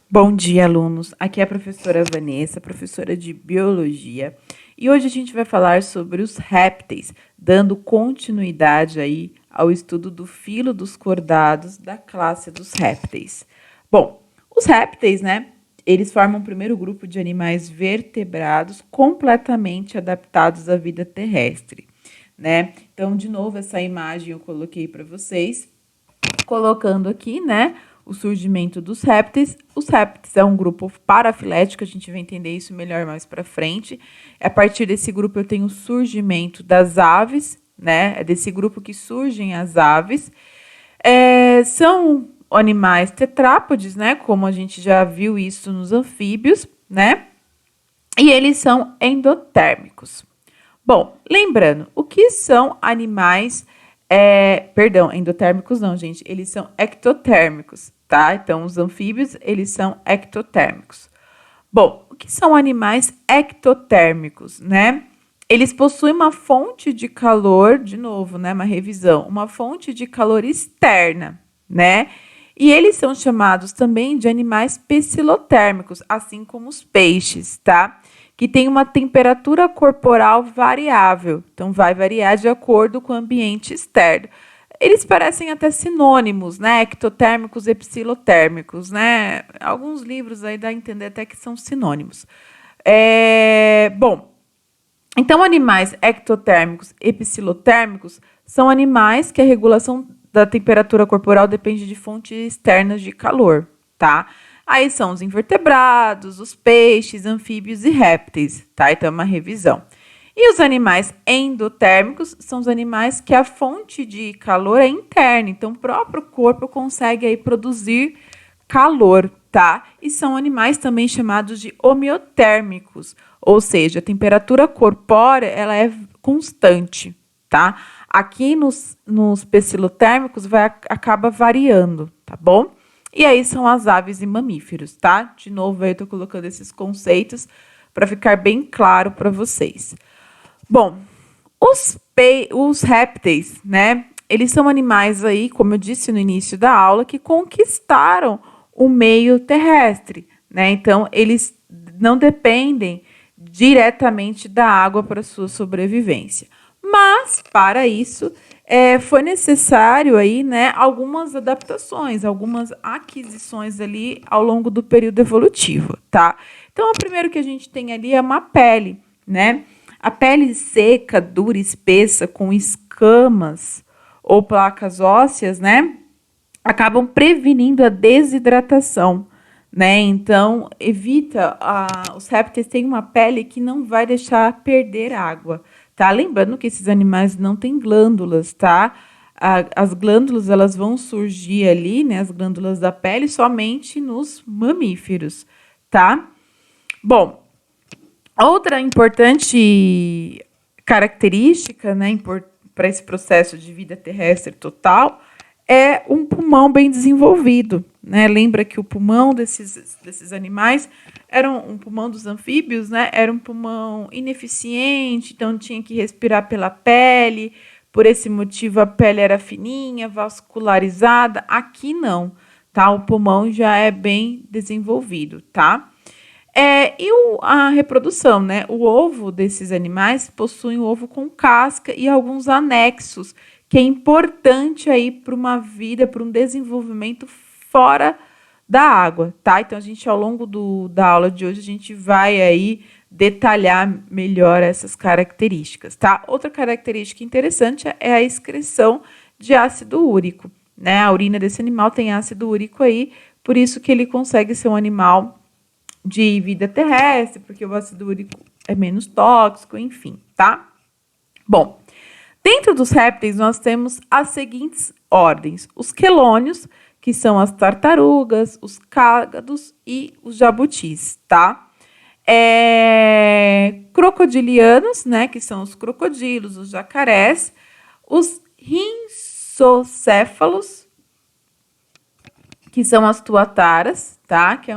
Bom dia, alunos. Aqui é a professora Vanessa, professora de Biologia, e hoje a gente vai falar sobre os répteis, dando continuidade aí ao estudo do filo dos cordados da classe dos répteis. Bom, os répteis, né, eles formam o primeiro grupo de animais vertebrados completamente adaptados à vida terrestre, né? Então, de novo, essa imagem eu coloquei para vocês, colocando aqui, né, o surgimento dos répteis. Os répteis é um grupo parafilético, a gente vai entender isso melhor mais para frente. A partir desse grupo eu tenho o surgimento das aves, né? É desse grupo que surgem as aves. São animais tetrápodes, né? Como a gente já viu isso nos anfíbios, né? E eles são endotérmicos. Bom, lembrando, o que são animais... endotérmicos não, gente. Eles são ectotérmicos, tá? Então, os anfíbios, eles são ectotérmicos. Bom, o que são animais ectotérmicos, né? Eles possuem uma fonte de calor, de novo, né? Uma revisão, uma fonte de calor externa, né? E eles são chamados também de animais pecilotérmicos, assim como os peixes, tá? Que tem uma temperatura corporal variável, então vai variar de acordo com o ambiente externo. Eles parecem até sinônimos, né? Ectotérmicos e epsilotérmicos, né? Alguns livros aí dá a entender até que são sinônimos. Bom, então animais ectotérmicos e epsilotérmicos são animais que a regulação da temperatura corporal depende de fontes externas de calor, tá? Aí são os invertebrados, os peixes, anfíbios e répteis, tá? Então é uma revisão. E os animais endotérmicos são os animais que a fonte de calor é interna, então o próprio corpo consegue aí produzir calor, tá? E são animais também chamados de homeotérmicos, ou seja, a temperatura corpórea ela é constante, tá? Aqui nos pecilotérmicos acaba variando, tá bom? E aí são as aves e mamíferos, tá? De novo, aí eu tô colocando esses conceitos para ficar bem claro para vocês. Bom, os répteis, né? Eles são animais aí, como eu disse no início da aula, que conquistaram o meio terrestre, né? Então, eles não dependem diretamente da água para sua sobrevivência. Mas, para isso, foi necessário aí, né, algumas adaptações, algumas aquisições ali ao longo do período evolutivo, tá? Então, o primeiro que a gente tem ali é uma pele, né? A pele seca, dura, espessa, com escamas ou placas ósseas, né? Acabam prevenindo a desidratação, né? Então, os répteis têm uma pele que não vai deixar perder água, tá? Lembrando que esses animais não têm glândulas, tá? As glândulas, elas vão surgir ali, né? As glândulas da pele somente nos mamíferos, tá? Bom, outra importante característica, né, para esse processo de vida terrestre total é um pulmão bem desenvolvido, né? Lembra que o pulmão desses animais era um pulmão dos anfíbios, né? Era um pulmão ineficiente, então tinha que respirar pela pele. Por esse motivo a pele era fininha, vascularizada. Aqui não, tá? O pulmão já é bem desenvolvido, tá? A reprodução, né? O ovo desses animais possui um ovo com casca e alguns anexos, que é importante aí para uma vida, para um desenvolvimento fora da água, tá? Então, a gente, ao longo da aula de hoje, a gente vai aí detalhar melhor essas características, tá? Outra característica interessante é a excreção de ácido úrico, né? A urina desse animal tem ácido úrico aí, por isso que ele consegue ser um animal de vida terrestre, porque o ácido úrico é menos tóxico, enfim, tá? Bom, dentro dos répteis nós temos as seguintes ordens: os quelônios, que são as tartarugas, os cágados e os jabutis, tá? Crocodilianos, né, que são os crocodilos, os jacarés, os rhincocéfalos, que são as tuataras, tá? Que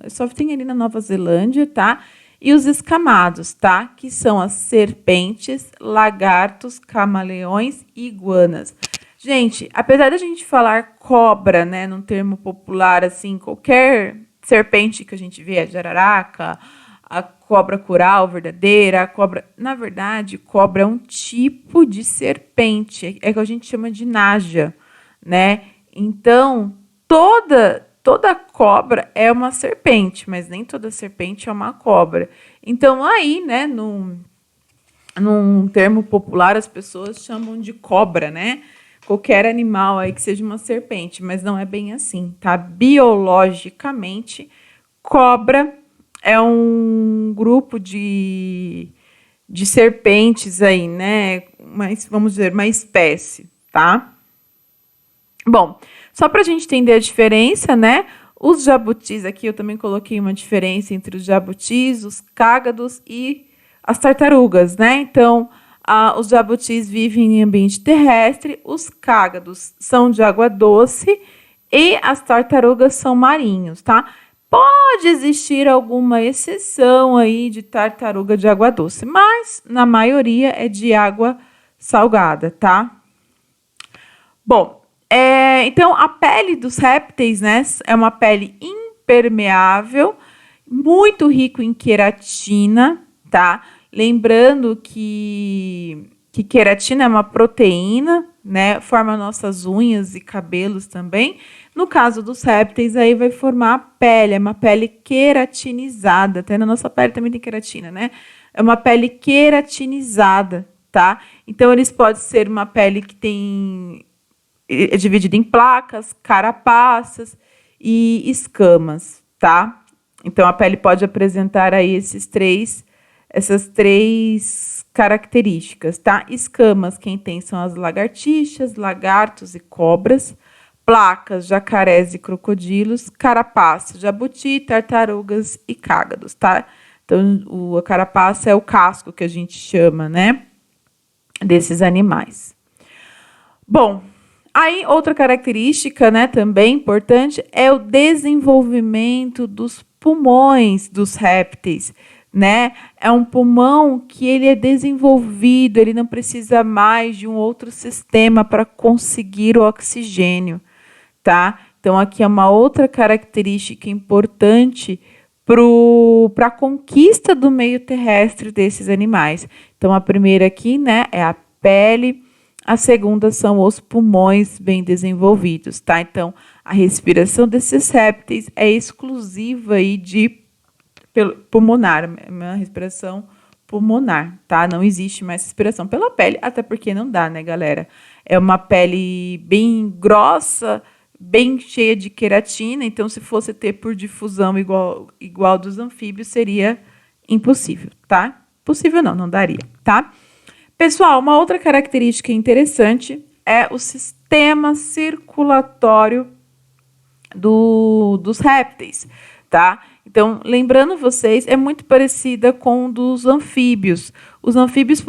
só tem ali na Nova Zelândia, tá? E os escamados, tá? Que são as serpentes, lagartos, camaleões e iguanas. Gente, apesar da gente falar cobra, né, num termo popular, assim, qualquer serpente que a gente vê, a jararaca, a cobra coral verdadeira, a cobra... Na verdade, cobra é um tipo de serpente, é que a gente chama de naja, né? Então, toda cobra é uma serpente, mas nem toda serpente é uma cobra. Então, aí, né, num termo popular, as pessoas chamam de cobra, né? Qualquer animal aí que seja uma serpente, mas não é bem assim, tá? Biologicamente, cobra é um grupo de serpentes aí, né? Mas, vamos dizer, uma espécie, tá? Bom, só para a gente entender a diferença, né? Os jabutis, aqui eu também coloquei uma diferença entre os jabutis, os cágados e as tartarugas, né? Então, os jabutis vivem em ambiente terrestre, os cágados são de água doce e as tartarugas são marinhos, tá? Pode existir alguma exceção aí de tartaruga de água doce, mas na maioria é de água salgada, tá? Bom, então a pele dos répteis, né, é uma pele impermeável, muito rico em queratina, tá? Lembrando que queratina é uma proteína, né? Forma nossas unhas e cabelos também. No caso dos répteis, aí vai formar a pele, é uma pele queratinizada. Até na nossa pele também tem queratina, né? É uma pele queratinizada, tá? Então, eles podem ser uma pele que é dividida em placas, carapaças e escamas, tá? Então, a pele pode apresentar aí essas três características, tá? Escamas, quem tem são as lagartixas, lagartos e cobras. Placas, jacarés e crocodilos. Carapaça, jabuti, tartarugas e cágados, tá? Então, a carapaça é o casco que a gente chama, né? Desses animais. Bom, aí outra característica, né, também importante, é o desenvolvimento dos pulmões dos répteis, né? É um pulmão que ele é desenvolvido, ele não precisa mais de um outro sistema para conseguir o oxigênio, tá? Então, aqui é uma outra característica importante para a conquista do meio terrestre desses animais. Então, a primeira aqui, né, é a pele, a segunda são os pulmões bem desenvolvidos, tá? Então, a respiração desses répteis é exclusiva aí de pulmonar, uma respiração pulmonar, tá? Não existe mais respiração pela pele, até porque não dá, né, galera? É uma pele bem grossa, bem cheia de queratina, então se fosse ter por difusão igual dos anfíbios, seria impossível, tá? Possível não daria, tá? Pessoal, uma outra característica interessante é o sistema circulatório dos répteis, tá? Então, lembrando vocês, é muito parecida com o dos anfíbios. Os anfíbios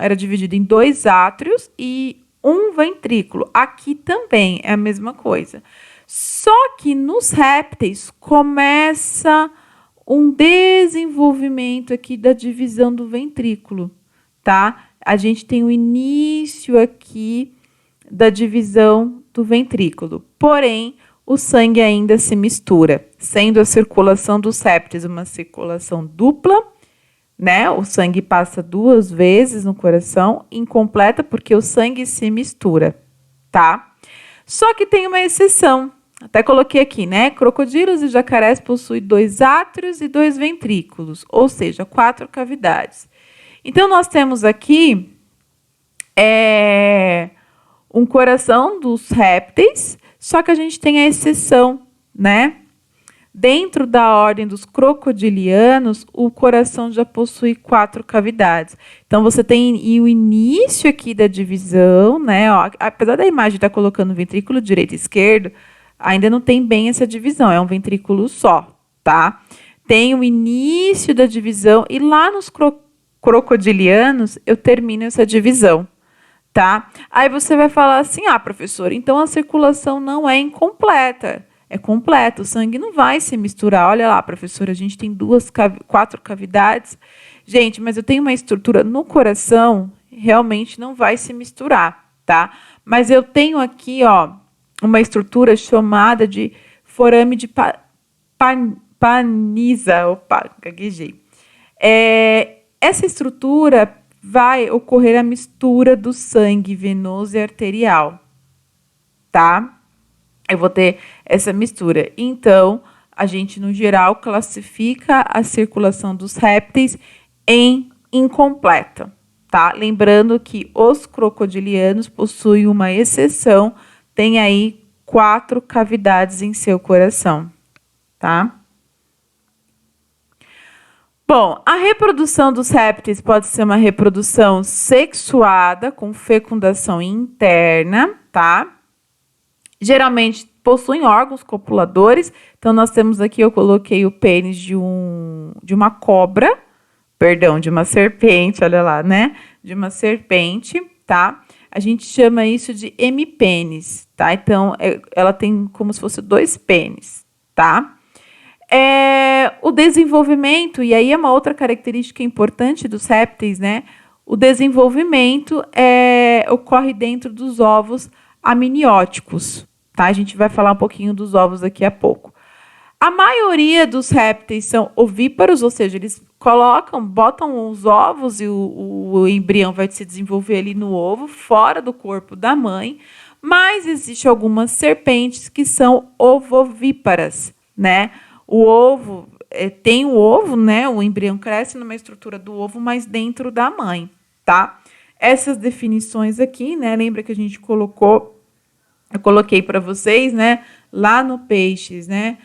era dividido em 2 átrios e um ventrículo. Aqui também é a mesma coisa. Só que nos répteis começa um desenvolvimento aqui da divisão do ventrículo, tá? A gente tem o início aqui da divisão do ventrículo. Porém, o sangue ainda se mistura, sendo a circulação dos répteis uma circulação dupla, né? O sangue passa 2 vezes no coração, incompleta porque o sangue se mistura, tá? Só que tem uma exceção, até coloquei aqui, né? Crocodilos e jacarés possuem 2 átrios e 2 ventrículos, ou seja, 4 cavidades. Então, nós temos aqui um coração dos répteis, só que a gente tem a exceção, né? Dentro da ordem dos crocodilianos, o coração já possui 4 cavidades. Então, você tem o início aqui da divisão, né? Ó, apesar da imagem estar colocando ventrículo direito e esquerdo, ainda não tem bem essa divisão, é um ventrículo só, tá? Tem o início da divisão e lá nos crocodilianos eu termino essa divisão, tá? Aí você vai falar assim, professora, então a circulação não é incompleta, é completa, o sangue não vai se misturar. Olha lá, professora, a gente tem 4 cavidades. Gente, mas eu tenho uma estrutura no coração, realmente não vai se misturar, tá? Mas eu tenho aqui, ó, uma estrutura chamada de forame de panisa. Opa, gaguejei. Essa estrutura vai ocorrer a mistura do sangue venoso e arterial, tá? Eu vou ter essa mistura. Então, a gente, no geral, classifica a circulação dos répteis em incompleta, tá? Lembrando que os crocodilianos possuem uma exceção, tem aí 4 cavidades em seu coração, tá? Bom, a reprodução dos répteis pode ser uma reprodução sexuada, com fecundação interna, tá? Geralmente possuem órgãos copuladores. Então, nós temos aqui, eu coloquei o pênis de uma cobra, perdão, de uma serpente, olha lá, né? De uma serpente, tá? A gente chama isso de hemipênis, tá? Então, ela tem como se fosse 2 pênis, tá? O desenvolvimento, e aí é uma outra característica importante dos répteis, né? O desenvolvimento ocorre dentro dos ovos amnióticos, tá? A gente vai falar um pouquinho dos ovos daqui a pouco. A maioria dos répteis são ovíparos, ou seja, eles botam os ovos e o embrião vai se desenvolver ali no ovo, fora do corpo da mãe, mas existem algumas serpentes que são ovovíparas, né? O ovo, tem o ovo, né? O embrião cresce numa estrutura do ovo, mas dentro da mãe, tá? Essas definições aqui, né? Lembra que a gente eu coloquei para vocês, né? Lá no Peixes, né?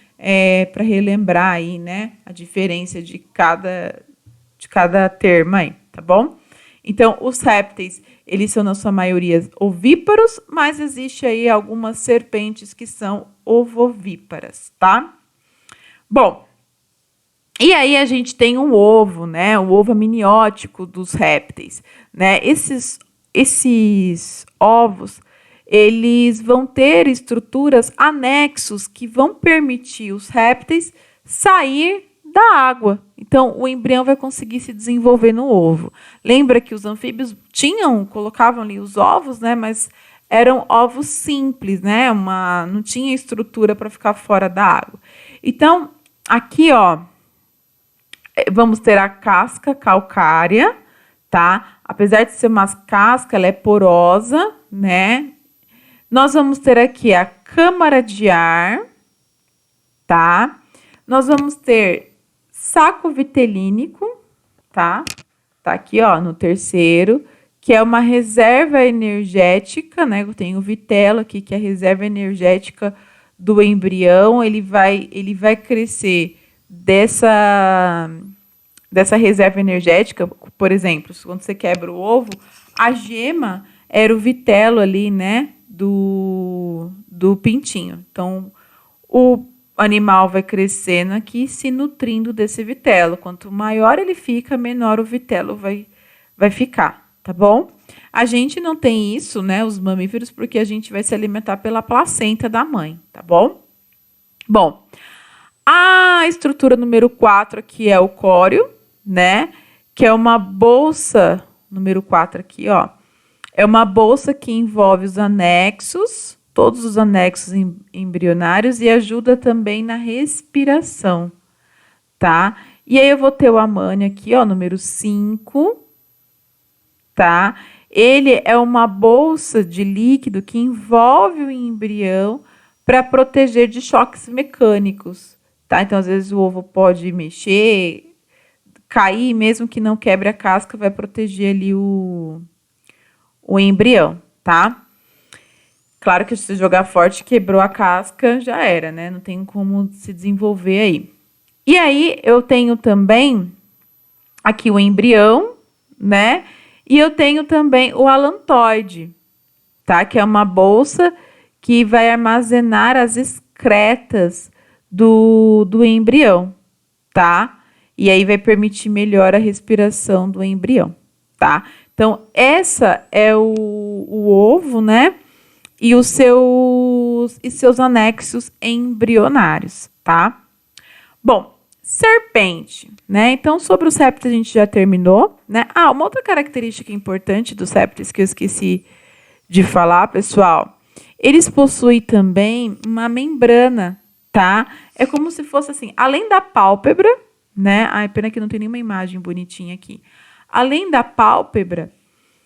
Para relembrar aí, né? A diferença de cada termo aí, tá bom? Então, os répteis, eles são, na sua maioria, ovíparos, mas existe aí algumas serpentes que são ovovíparas, tá? Bom, e aí a gente tem um ovo, né? O ovo amniótico dos répteis, né? Esses ovos, eles vão ter estruturas anexos que vão permitir os répteis sair da água. Então, o embrião vai conseguir se desenvolver no ovo. Lembra que os anfíbios colocavam ali os ovos, né? Mas eram ovos simples, né? Não tinha estrutura para ficar fora da água. Então, aqui, ó, vamos ter a casca calcária, tá? Apesar de ser uma casca, ela é porosa, né? Nós vamos ter aqui a câmara de ar, tá? Nós vamos ter saco vitelínico, tá? Tá aqui, ó, no terceiro, que é uma reserva energética, né? Eu tenho o vitelo aqui, que é a reserva energética do embrião. Ele vai crescer dessa reserva energética. Por exemplo, quando você quebra o ovo, a gema era o vitelo ali, né? Do pintinho. Então, o animal vai crescendo aqui, se nutrindo desse vitelo. Quanto maior ele fica, menor o vitelo vai ficar, tá bom? A gente não tem isso, né, os mamíferos, porque a gente vai se alimentar pela placenta da mãe, tá bom? Bom, a estrutura número 4 aqui é o córeo, né, que é uma bolsa, número 4 aqui, ó, é uma bolsa que envolve os anexos, todos os anexos embrionários e ajuda também na respiração, tá? E aí eu vou ter o amânia aqui, ó, número 5, tá? Ele é uma bolsa de líquido que envolve o embrião para proteger de choques mecânicos, tá? Então, às vezes o ovo pode mexer, cair, mesmo que não quebre a casca, vai proteger ali o embrião, tá? Claro que se você jogar forte, quebrou a casca, já era, né? Não tem como se desenvolver aí. E aí, eu tenho também aqui o embrião, né? E eu tenho também o alantoide, tá? Que é uma bolsa que vai armazenar as excretas do embrião, tá? E aí vai permitir melhor a respiração do embrião, tá? Então, essa é o ovo, né? E os seus anexos embrionários, tá? Bom, serpente, né? Então, sobre os répteis a gente já terminou, né? Ah, uma outra característica importante dos répteis que eu esqueci de falar, pessoal, eles possuem também uma membrana, tá? É como se fosse assim, além da pálpebra, né? Ai, pena que não tem nenhuma imagem bonitinha aqui. Além da pálpebra,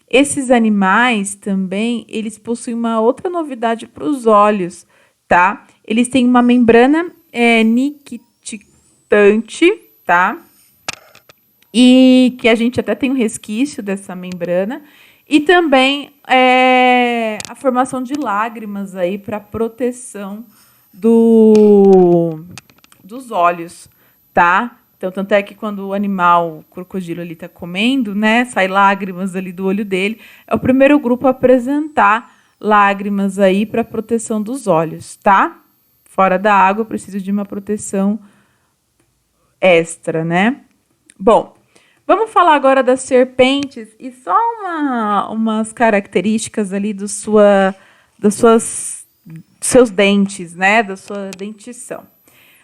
esses animais também, eles possuem uma outra novidade para os olhos, tá? Eles têm uma membrana nictitante, tá? E que a gente até tem um resquício dessa membrana. E também a formação de lágrimas aí para proteção dos olhos, tá? Então, tanto é que quando o animal, o crocodilo ali tá comendo, né, sai lágrimas ali do olho dele. É o primeiro grupo a apresentar lágrimas aí para proteção dos olhos, tá? Fora da água, precisa de uma proteção extra, né? Bom, vamos falar agora das serpentes e só umas características ali seus dentes, né? Da sua dentição.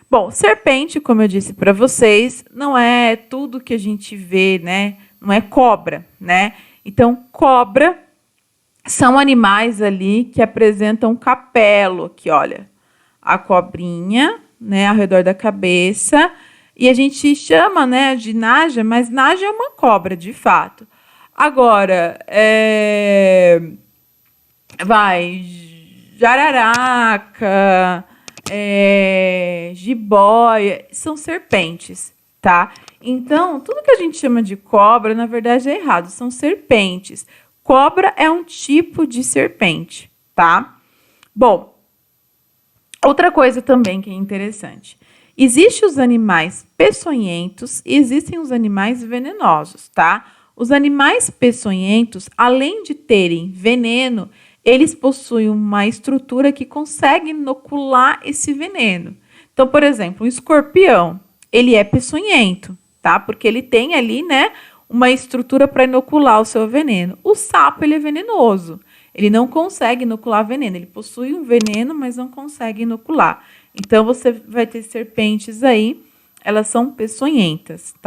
Bom, serpente, como eu disse para vocês, não é tudo que a gente vê, né? Não é cobra, né? Então, cobra são animais ali que apresentam capelo, aqui, olha, a cobrinha, né, ao redor da cabeça, e a gente chama, né, de naja, mas naja é uma cobra, de fato. Agora, jararaca, jiboia, são serpentes, tá? Então, tudo que a gente chama de cobra, na verdade, é errado, são serpentes. Cobra é um tipo de serpente, tá? Bom, outra coisa também que é interessante. Existem os animais peçonhentos e existem os animais venenosos, tá? Os animais peçonhentos, além de terem veneno, eles possuem uma estrutura que consegue inocular esse veneno. Então, por exemplo, o escorpião, ele é peçonhento, tá? Porque ele tem ali, né, uma estrutura para inocular o seu veneno. O sapo, ele é venenoso. Ele não consegue inocular veneno. Ele possui um veneno, mas não consegue inocular. Então, você vai ter serpentes aí, elas são peçonhentas, tá?